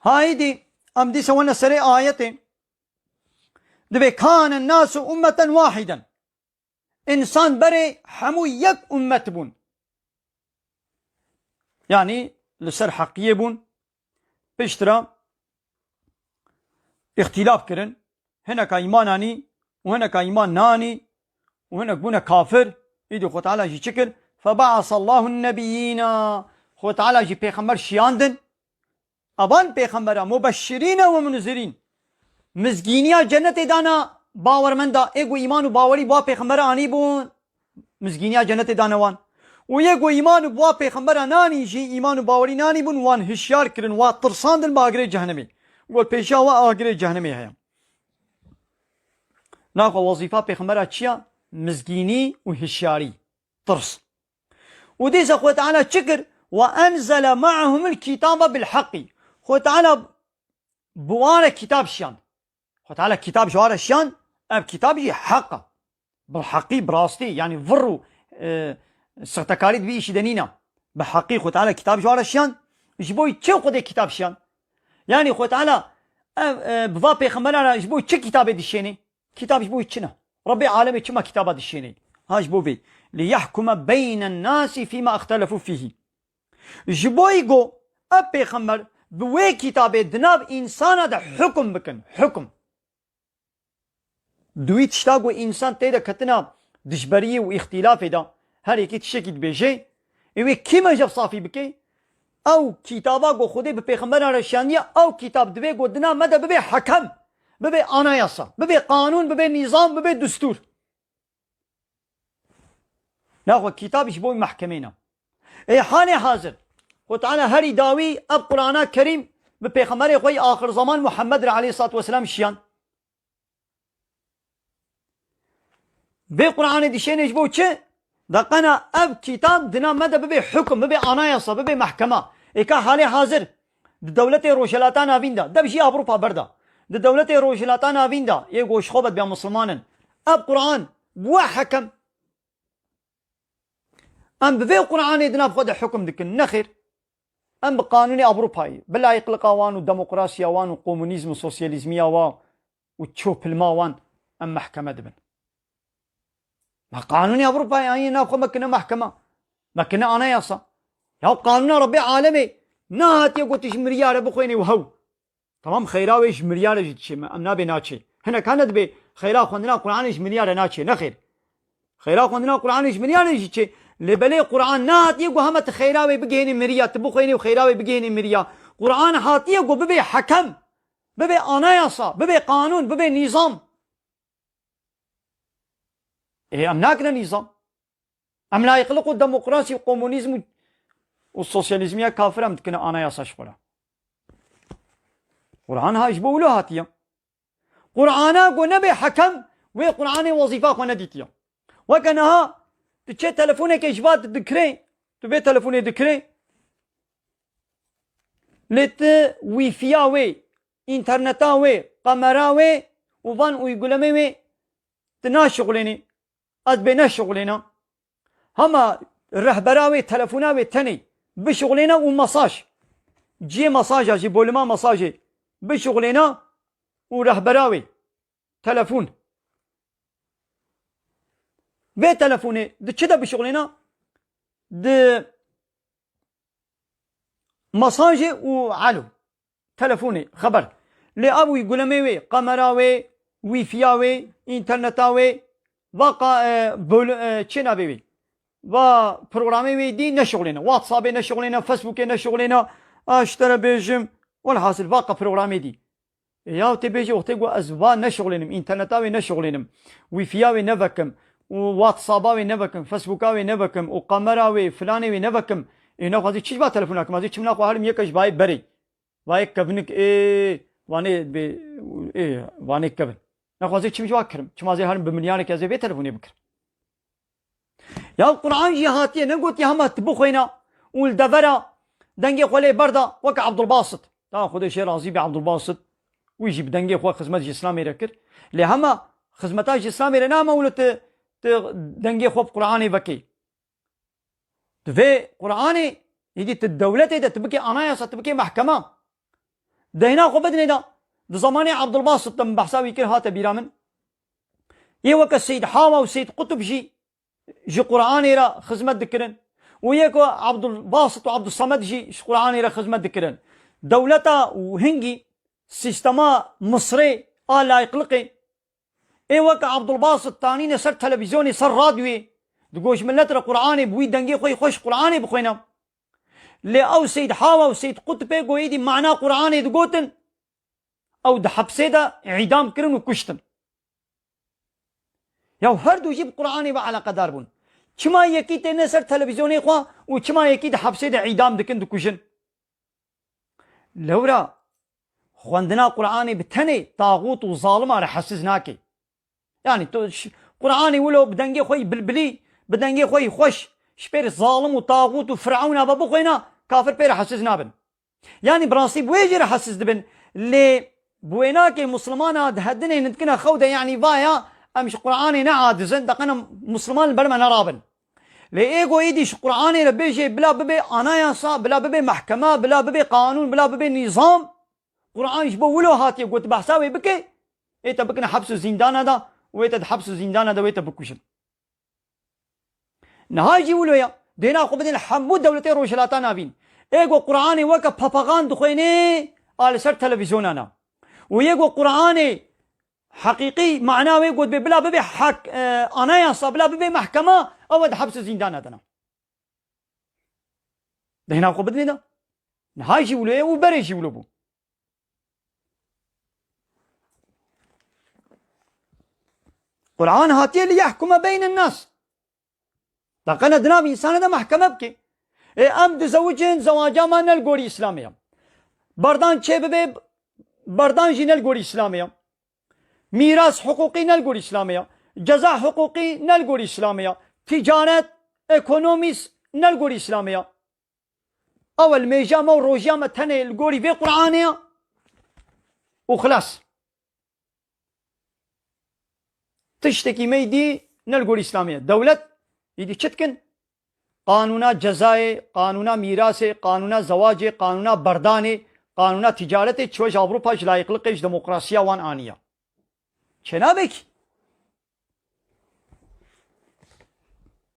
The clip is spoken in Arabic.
هايدي ام دي سوينا سري آيتين دبي كان الناس أمة واحدا إنسان بري حمو يك أمة بون يعني لسر حقية بون بيشترى اختلاف كرن هناك إيماناني وهناك إيمان ناني وهناك بونا كافر يدي خو تعالى جي شكل فبعث الله النبيين خو تعالى جي بيخمر شياندن أبان بيخمر مبشرين ومنذرين مزگینیا جنت دانا باورمندا ایگو ایمان و باوری با پیغمبر آنی بون مزگینیا جنت دانوان و ایگو ایمان و با پیغمبر نانی جی ایمان و باوری نانی بون وان هشیار کرن و ترساندن با آگره جهنمی و پیشا و آگره جهنمی هیا ناخو وظیفه پیغمبر چیا مزگینی و هشیاری ترس و دیز خو تعالی چکر و انزل معهم الكتاب بالحق خو تعالی بوان کتاب شیان خو تعالى كتاب جوار الشان اب كتاب يجي حقه بالحقي براستي يعني فرو سختكاريد بيشي دنينا بحقي خو تعالى كتاب جوار الشان جبوي تشو قد كتاب شان يعني خو تعالى بضا بيخمرنا جبوي تش كتاب دشيني كتاب جبوي تشنا ربي عالمي تشما كتاب دشيني ها جبوي ليحكم بين الناس فيما اختلفوا فيه جبوي جو اب بيخمر بوي كتاب دناب انسان ده حكم بكن حكم دوی تشتاق و انسان تیدا کتنا دشبری و اختلاف دا هر یکی تشکید بیجه اوی کی مجب صافی بکی او کتابا گو خوده به پیغمبر رشانیه او کتاب دوی گو دنا مده ببه حکم ببه آنایاسا ببه قانون ببه نظام ببه دستور ناخو کتابش بوی محکمینا ای حال حاضر و تعالی هری داوی اب قرآن کریم به پیغمبر خوی آخر زمان محمد علیه الصلاة والسلام شیان به قرآن دشين يجبو چه دقنا اب كتاب دنا مدى ببي حكم ببي عنايصة ببي محكمة ايكا حالي حاضر دولة روشلاتان آویندا ده بشي اوروبا بردا دولة روشلاتان آویندا يگوش خوبت بيا مسلمانن اب قرآن بوا حكم ام ببي قرآن دنا بخود حكم دكن نخير ام بقانون اوروباي بلا يقلق وان وديمقراطيا وان وكومونيزم وسوسياليزميا وتشوب الماوان ام محكمة دبن ما قانوني أوروبا يعني ناخذ مكنا محكمة مكنا أنا يصا يا قانون ربي عالمي نهات يقول تش مليار بخويني وهو تمام خيراوي إيش مليار جتشي أمنا بناتشي هنا كانت بي خيرا خندنا قرآن إيش مليار ناتشي نخير خيرا خندنا قرآن إيش مليار جتشي لبلي قرآن نهات يقول همت خيراوي بجيني مريا تبخويني وخيراوي بجيني مريا قرآن هات يقول ببي حكم ببي أنا يصا ببي قانون ببي نظام إيه أم ناكنا نظام أم لا يخلقوا الديمقراطية والكومونيزم والسوسياليزم كافر أم تكنا أنا يا ساشفرا قرآن هاش بولو هاتيا قرآن قو نبي حكم وقرآن وظيفة قو نديتيا وكانها تشي تلفونك إجبات دكري تبي تلفوني دكري لت ويفيا وي انترنتا وي قمرا وي وفان ويقولمي وي تناشغليني از بنا شغلنا هما الرهبراوي تلفوناوي تاني بشغلنا ومساج جي مساج جي بولما مساج بشغلنا ورهبراوي تلفون بي تلفوني ده كده بشغلنا ده مساج وعلو تلفوني خبر لأبو يقولمي قمراوي ويفياوي انترنتاوي واقع چه نبیوی و پروگرامی وی دی نشغلنا واتساب نشغلنا فیسبوک نشغلنا اشترى بيجم والحاصل واقع پروگرامی دی یا تبيجي وقت يقول ازوا نشغلنم انترنتاوي نشغلنم ويفياوي نبكم وواتساباوي نبكم فيسبوكاوي نبكم وقمراوي فلاني نبكم اینا خاطر چی با تلفنك ما چی منا خو حالم یکش بای بری وای کبنک وانه وانه کبن نخوازي چی میجوا کرم چما زي حالم بمليان كذا بي تلفوني بكر يا القرآن جهاتي نقول يا هم تبخينا والدفرة دنجي خلي بردا وك عبد الباسط تاخذ شيء راضي بعبد الباسط ويجي بدنجي خو خدمة الإسلامي ركر لهما خدمتها الإسلامي لنا ما ولت دنجي خو قرآني بكي تفي قرآني يجي الدولة تبكي أنا يا تبكي محكمة دهنا خو بدني دا زماني عبد الباسط من بحساوي كر هات بيرامن يوك السيد حاوى والسيد قطب جي قرآن را خدمت ذكرن وياكو عبد الباسط وعبد الصمد جي قرآن را خدمت ذكرن دولتا وهنجي سيستما مصري لا يقلقي ايوك عبد الباسط تاني سر تلفزيوني سر راديوي دقوش ملت را قرآن بوي دنگي خوي خوش قرآن بخوينا لي او سيد حاوى وسيد قطب قويدي معنى قرآن دقوتن او ده حبسه ده اعدام كرن وكشتن يا هر دو جيب قرآن با على قدار بون چما يكي تنه سر تلفزيوني خوا و چما يكي ده حبسه ده اعدام دكن دكشن لورا خواندنا قرآن بتنه طاغوت و ظالم على حسزناكي يعني تو قرآن ولو بدنگي خوي بلبلي بدنگي خوي خوش شبير ظالم و طاغوت و فرعون بابو خوينا كافر بير حسزنا بن يعني براسي بويجر حسز دبن لي بويناكي مسلمان هدنه نتكنا خوده يعني فايا امش قرآن نعاد زندقنا مسلمان برما نرابن لإيجو إيديش قرآن ربيجي بلا ببي أناياسا بلا ببي محكمة بلا ببي قانون بلا ببي نظام قرآن يشبه ولو هاتي قلت بحساوي بكي إيتا بكنا حبس زندانا دا وإيتا حبس زندانا دا وإيتا بكوشن نهاجي ولو يا دينا خوبدين حمود دولتي روشلاتا نابين إيجو قرآن وكا باباغان دخويني على سر تلفزيونانا ويجو قرآن حقيقي معناه يقول بلا ببي حق أناياسا بلا ببي محكمة أو ده حبس زندان هذا ده هنا أقول بدني ده هاي شيء ولا وبري شيء ولا بو قرآن هاتي اللي يحكم بين الناس لقنا دنا بإنسان ده محكمة بكي أم تزوجين زواجا ما نلقوري إسلامية بردان شيء ببي بردان جي نلقوري إسلامية ميراث حقوقي نلقوري إسلامية جزاء حقوقي نلقوري إسلامية تجارة ايكونوميس نلقوري إسلامية أول ميجامة وروجامة تاني القوري في قرآنية وخلاص تشتكي ميدي نلقوري إسلامية دولة يدي تشتكن قانونا جزائي قانونا ميراثي قانونا زواجي قانونا برداني قانونا تجارتي تشوش أوروبا لا يقلقش ديمقراطية وان آنية شنابك